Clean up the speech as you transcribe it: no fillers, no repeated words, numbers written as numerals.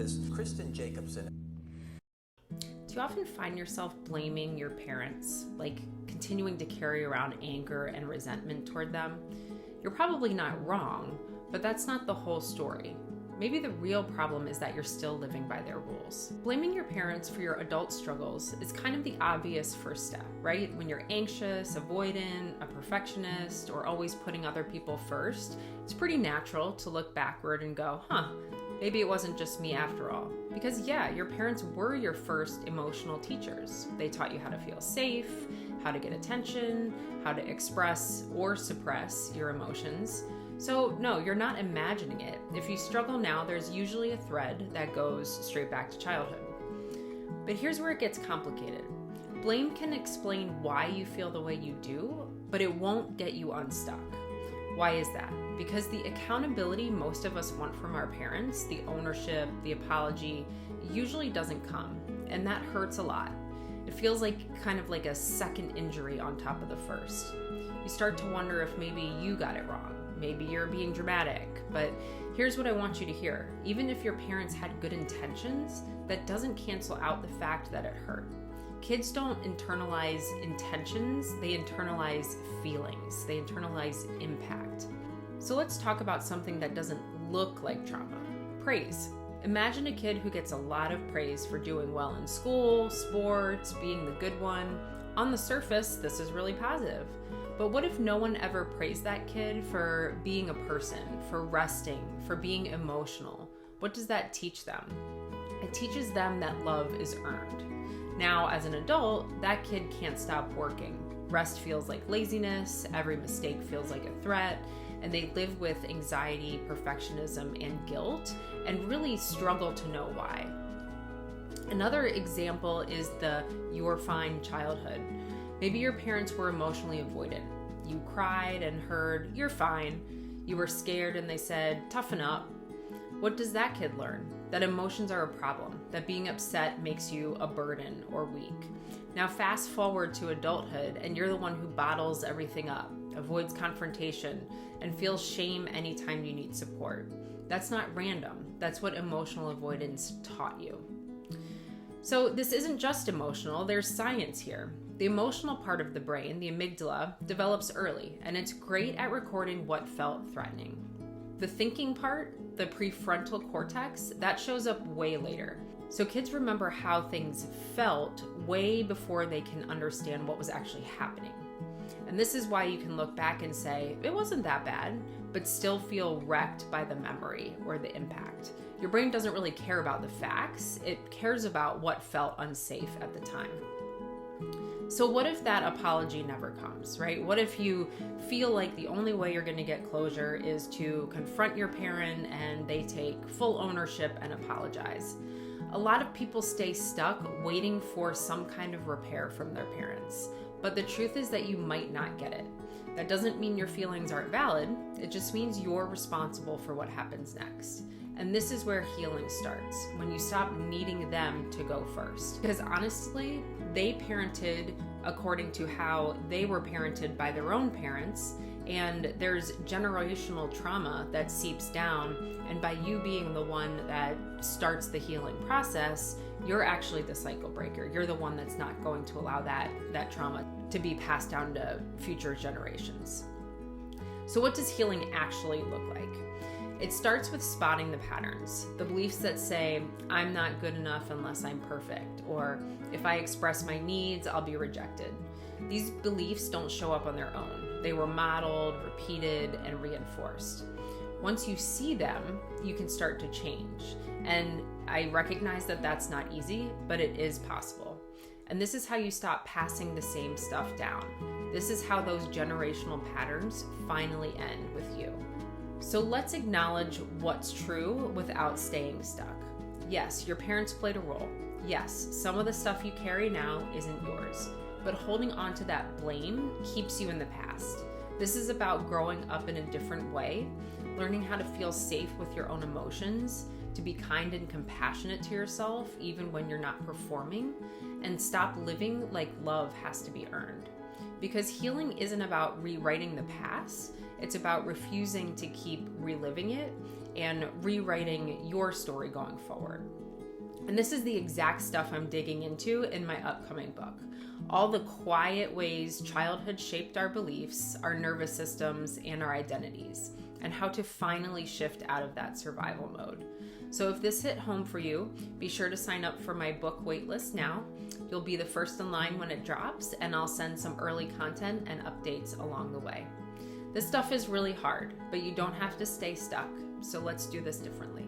this. Kristen Jacobson. Do you often find yourself blaming your parents, like continuing to carry around anger and resentment toward them? You're probably not wrong, but that's not the whole story. Maybe the real problem is that you're still living by their rules. Blaming your parents for your adult struggles is kind of the obvious first step, right? When you're anxious, avoidant, a perfectionist, or always putting other people first, it's pretty natural to look backward and go, maybe it wasn't just me after all. Because yeah, your parents were your first emotional teachers. They taught you how to feel safe, how to get attention, how to express or suppress your emotions. So no, you're not imagining it. If you struggle now, there's usually a thread that goes straight back to childhood. But here's where it gets complicated. Blame can explain why you feel the way you do, but it won't get you unstuck. Why is that? Because the accountability most of us want from our parents, the ownership, the apology, usually doesn't come. And that hurts a lot. It feels kind of like a second injury on top of the first. You start to wonder if maybe you got it wrong. Maybe you're being dramatic, but here's what I want you to hear. Even if your parents had good intentions, that doesn't cancel out the fact that it hurt. Kids don't internalize intentions, they internalize feelings, they internalize impact. So let's talk about something that doesn't look like trauma. Praise. Imagine a kid who gets a lot of praise for doing well in school, sports, being the good one. On the surface, this is really positive. But what if no one ever praised that kid for being a person, for resting, for being emotional? What does that teach them? It teaches them that love is earned. Now, as an adult, that kid can't stop working. Rest feels like laziness, every mistake feels like a threat, and they live with anxiety, perfectionism, and guilt, and really struggle to know why. Another example is the "you're fine" childhood. Maybe your parents were emotionally avoidant. You cried and heard, "you're fine." You were scared and they said, "toughen up." What does that kid learn? That emotions are a problem, that being upset makes you a burden or weak. Now fast forward to adulthood and you're the one who bottles everything up, avoids confrontation, and feels shame anytime you need support. That's not random. That's what emotional avoidance taught you. So this isn't just emotional, there's science here. The emotional part of the brain, the amygdala, develops early, and it's great at recording what felt threatening. The thinking part, the prefrontal cortex, that shows up way later. So kids remember how things felt way before they can understand what was actually happening. And this is why you can look back and say, it wasn't that bad, but still feel wrecked by the memory or the impact. Your brain doesn't really care about the facts, it cares about what felt unsafe at the time. So what if that apology never comes, right? What if you feel like the only way you're going to get closure is to confront your parent and they take full ownership and apologize? A lot of people stay stuck waiting for some kind of repair from their parents. But the truth is that you might not get it. That doesn't mean your feelings aren't valid. It just means you're responsible for what happens next. And this is where healing starts, when you stop needing them to go first. Because honestly, they parented according to how they were parented by their own parents, and there's generational trauma that seeps down, and by you being the one that starts the healing process, you're actually the cycle breaker. You're the one that's not going to allow that trauma to be passed down to future generations. So what does healing actually look like? It starts with spotting the patterns, the beliefs that say, I'm not good enough unless I'm perfect, or if I express my needs, I'll be rejected. These beliefs don't show up on their own. They were modeled, repeated, and reinforced. Once you see them, you can start to change. And I recognize that that's not easy, but it is possible. And this is how you stop passing the same stuff down. This is how those generational patterns finally end with you. So let's acknowledge what's true without staying stuck. Yes, your parents played a role. Yes, some of the stuff you carry now isn't yours, but holding on to that blame keeps you in the past. This is about growing up in a different way, learning how to feel safe with your own emotions, to be kind and compassionate to yourself even when you're not performing, and stop living like love has to be earned. Because healing isn't about rewriting the past, it's about refusing to keep reliving it and rewriting your story going forward. And this is the exact stuff I'm digging into in my upcoming book. All the quiet ways childhood shaped our beliefs, our nervous systems, and our identities, and how to finally shift out of that survival mode. So if this hit home for you, be sure to sign up for my book waitlist now. You'll be the first in line when it drops, and I'll send some early content and updates along the way. This stuff is really hard, but you don't have to stay stuck, so let's do this differently.